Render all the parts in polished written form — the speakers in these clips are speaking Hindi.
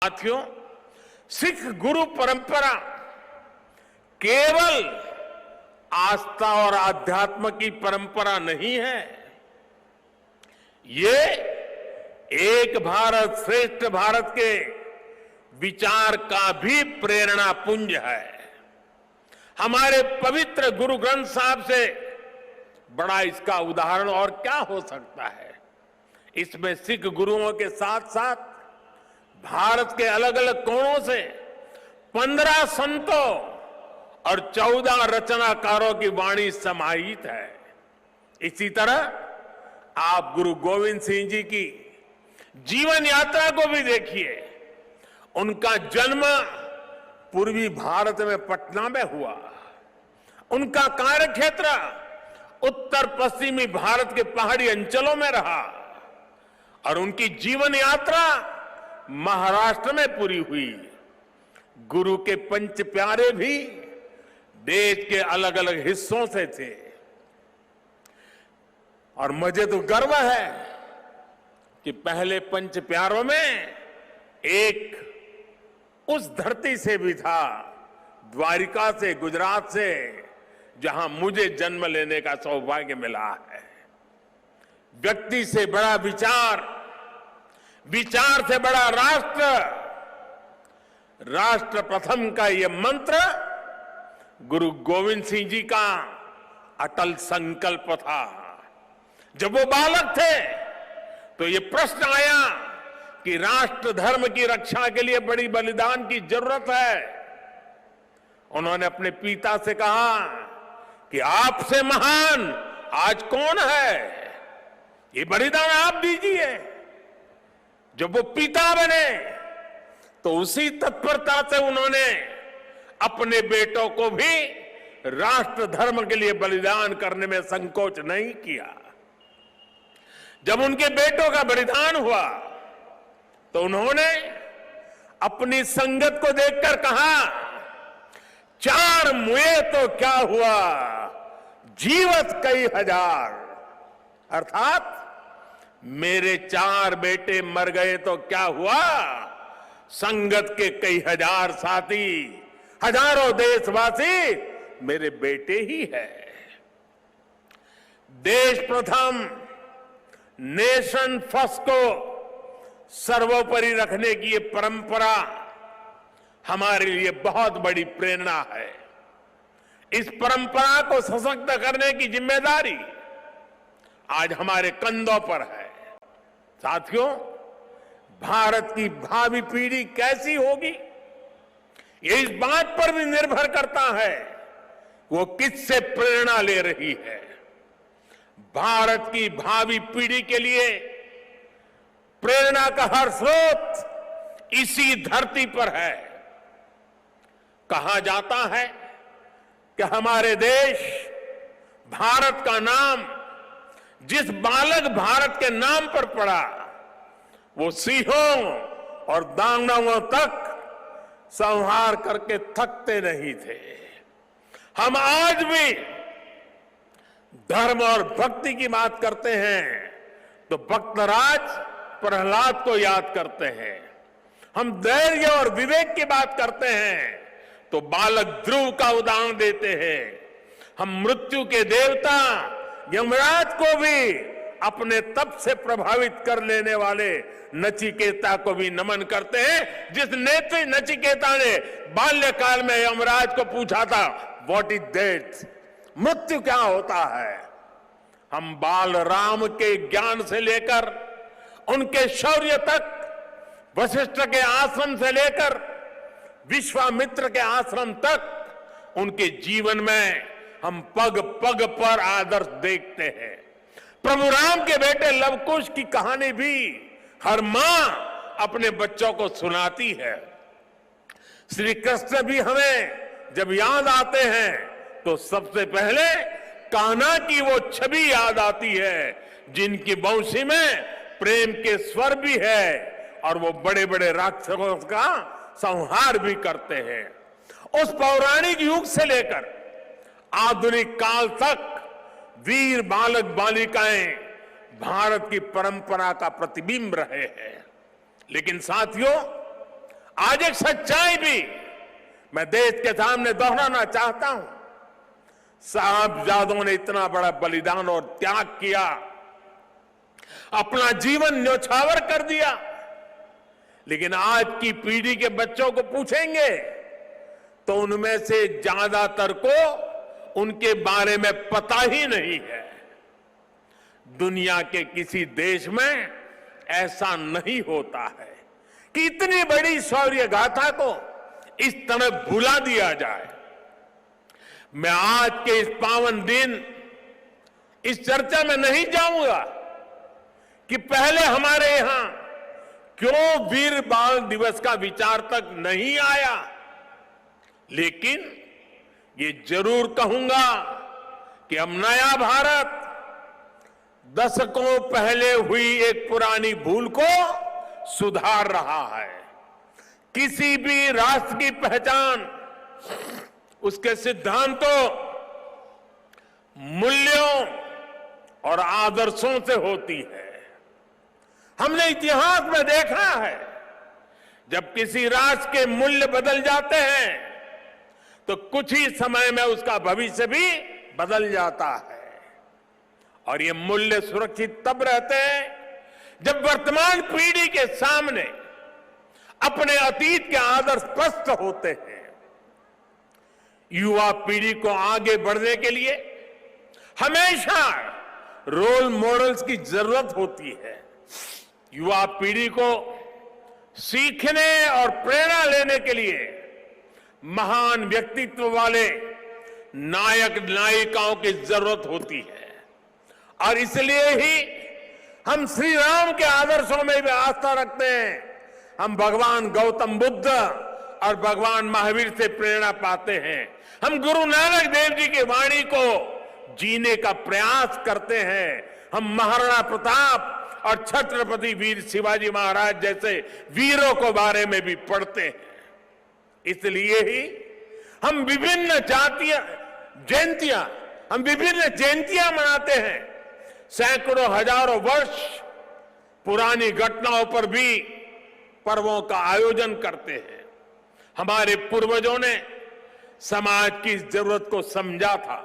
साथियों, सिख गुरु परंपरा केवल आस्था और आध्यात्म की परंपरा नहीं है। ये एक भारत श्रेष्ठ भारत के विचार का भी प्रेरणा पुंज है। हमारे पवित्र गुरु ग्रंथ साहब से बड़ा इसका उदाहरण और क्या हो सकता है। इसमें सिख गुरुओं के साथ साथ भारत के अलग अलग कोणों से 15 संतों और 14 रचनाकारों की वाणी समाहित है। इसी तरह आप गुरु गोविंद सिंह जी की जीवन यात्रा को भी देखिए। उनका जन्म पूर्वी भारत में पटना में हुआ। उनका कार्यक्षेत्र उत्तर पश्चिमी भारत के पहाड़ी अंचलों में रहा और उनकी जीवन यात्रा महाराष्ट्र में पूरी हुई। गुरु के पंच प्यारे भी देश के अलग अलग हिस्सों से थे और मुझे तो गर्व है कि पहले पंच प्यारों में एक उस धरती से भी था, द्वारिका से, गुजरात से, जहां मुझे जन्म लेने का सौभाग्य मिला है। व्यक्ति से बड़ा विचार, विचार से बड़ा राष्ट्र, राष्ट्र प्रथम का यह मंत्र गुरु गोविंद सिंह जी का अटल संकल्प था। जब वो बालक थे तो ये प्रश्न आया कि राष्ट्र धर्म की रक्षा के लिए बड़ी बलिदान की जरूरत है। उन्होंने अपने पिता से कहा कि आपसे महान आज कौन है, ये बलिदान आप दीजिए। जब वो पिता बने तो उसी तत्परता से उन्होंने अपने बेटों को भी राष्ट्र धर्म के लिए बलिदान करने में संकोच नहीं किया। जब उनके बेटों का बलिदान हुआ तो उन्होंने अपनी संगत को देखकर कहा, 4 मुए तो क्या हुआ, जीवत कई हजार। अर्थात मेरे 4 बेटे मर गए तो क्या हुआ, संगत के कई हजार साथी, हजारों देशवासी मेरे बेटे ही है। देश प्रथम, नेशन फर्स्ट को सर्वोपरि रखने की ये परंपरा हमारे लिए बहुत बड़ी प्रेरणा है। इस परंपरा को सशक्त करने की जिम्मेदारी आज हमारे कंधों पर है। साथियों, भारत की भावी पीढ़ी कैसी होगी, ये इस बात पर भी निर्भर करता है वो किससे प्रेरणा ले रही है। भारत की भावी पीढ़ी के लिए प्रेरणा का हर स्रोत इसी धरती पर है। कहा जाता है कि हमारे देश भारत का नाम जिस बालक भारत के नाम पर पड़ा वो सिंहों और दानवों तक संहार करके थकते नहीं थे। हम आज भी धर्म और भक्ति की बात करते हैं तो भक्तराज प्रहलाद को याद करते हैं। हम धैर्य और विवेक की बात करते हैं तो बालक ध्रुव का उदाहरण देते हैं। हम मृत्यु के देवता यमराज को भी अपने तप से प्रभावित कर लेने वाले नचिकेता को भी नमन करते हैं, जिस नेत्री नचिकेता ने बाल्यकाल में यमराज को पूछा था, व्हाट इज डेथ, मृत्यु क्या होता है। हम बाल राम के ज्ञान से लेकर उनके शौर्य तक, वशिष्ठ के आश्रम से लेकर विश्वामित्र के आश्रम तक, उनके जीवन में हम पग पग पर आदर्श देखते हैं। प्रभु राम के बेटे लवकुश की कहानी भी हर मां अपने बच्चों को सुनाती है। श्री कृष्ण भी हमें जब याद आते हैं तो सबसे पहले कान्हा की वो छवि याद आती है जिनकी बंशी में प्रेम के स्वर भी है और वो बड़े बड़े राक्षसों का संहार भी करते हैं। उस पौराणिक युग से लेकर आधुनिक काल तक वीर बालक बालिकाएं भारत की परंपरा का प्रतिबिंब रहे हैं। लेकिन साथियों, आज एक सच्चाई भी मैं देश के सामने दोहराना चाहता हूं। साहबजादों ने इतना बड़ा बलिदान और त्याग किया, अपना जीवन न्यौछावर कर दिया, लेकिन आज की पीढ़ी के बच्चों को पूछेंगे तो उनमें से ज्यादातर को उनके बारे में पता ही नहीं है। दुनिया के किसी देश में ऐसा नहीं होता है कि इतनी बड़ी शौर्य गाथा को इस तरह भुला दिया जाए। मैं आज के इस पावन दिन इस चर्चा में नहीं जाऊंगा कि पहले हमारे यहां क्यों वीर बाल दिवस का विचार तक नहीं आया, लेकिन ये जरूर कहूंगा कि हम नया भारत दशकों पहले हुई एक पुरानी भूल को सुधार रहा है। किसी भी राष्ट्र की पहचान उसके सिद्धांतों, मूल्यों और आदर्शों से होती है। हमने इतिहास में देखा है, जब किसी राष्ट्र के मूल्य बदल जाते हैं तो कुछ ही समय में उसका भविष्य भी बदल जाता है। और ये मूल्य सुरक्षित तब रहते हैं जब वर्तमान पीढ़ी के सामने अपने अतीत के आदर्श स्पष्ट होते हैं। युवा पीढ़ी को आगे बढ़ने के लिए हमेशा रोल मॉडल्स की जरूरत होती है। युवा पीढ़ी को सीखने और प्रेरणा लेने के लिए महान व्यक्तित्व वाले नायक नायिकाओं की जरूरत होती है। और इसलिए ही हम श्री राम के आदर्शों में भी आस्था रखते हैं। हम भगवान गौतम बुद्ध और भगवान महावीर से प्रेरणा पाते हैं। हम गुरु नानक देव जी की वाणी को जीने का प्रयास करते हैं। हम महाराणा प्रताप और छत्रपति वीर शिवाजी महाराज जैसे वीरों के बारे में भी पढ़ते हैं। इसलिए ही हम विभिन्न जयंतियां मनाते हैं। सैकड़ों हजारों वर्ष पुरानी घटनाओं पर भी पर्वों का आयोजन करते हैं। हमारे पूर्वजों ने समाज की जरूरत को समझा था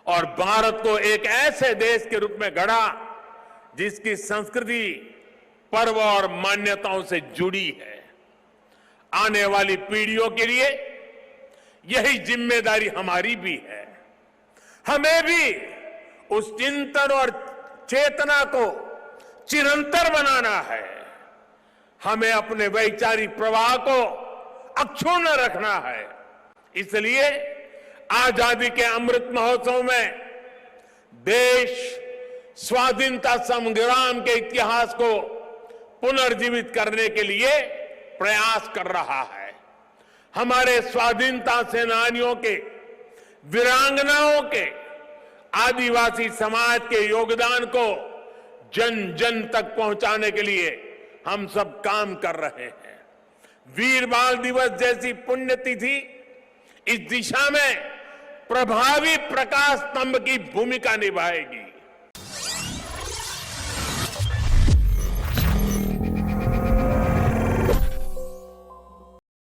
और भारत को एक ऐसे देश के रूप में गढ़ा जिसकी संस्कृति पर्व और मान्यताओं से जुड़ी है। आने वाली पीढ़ियों के लिए यही जिम्मेदारी हमारी भी है। हमें भी उस चिंतन और चेतना को चिरंतर बनाना है। हमें अपने वैचारिक प्रवाह को अक्षुण्ण रखना है। इसलिए आजादी के अमृत महोत्सव में देश स्वाधीनता संग्राम के इतिहास को पुनर्जीवित करने के लिए प्रयास कर रहा है। हमारे स्वाधीनता सेनानियों के, वीरांगनाओं के, आदिवासी समाज के योगदान को जन जन तक पहुंचाने के लिए हम सब काम कर रहे हैं। वीर बाल दिवस जैसी पुण्यतिथि इस दिशा में प्रभावी प्रकाश स्तंभ की भूमिका निभाएगी।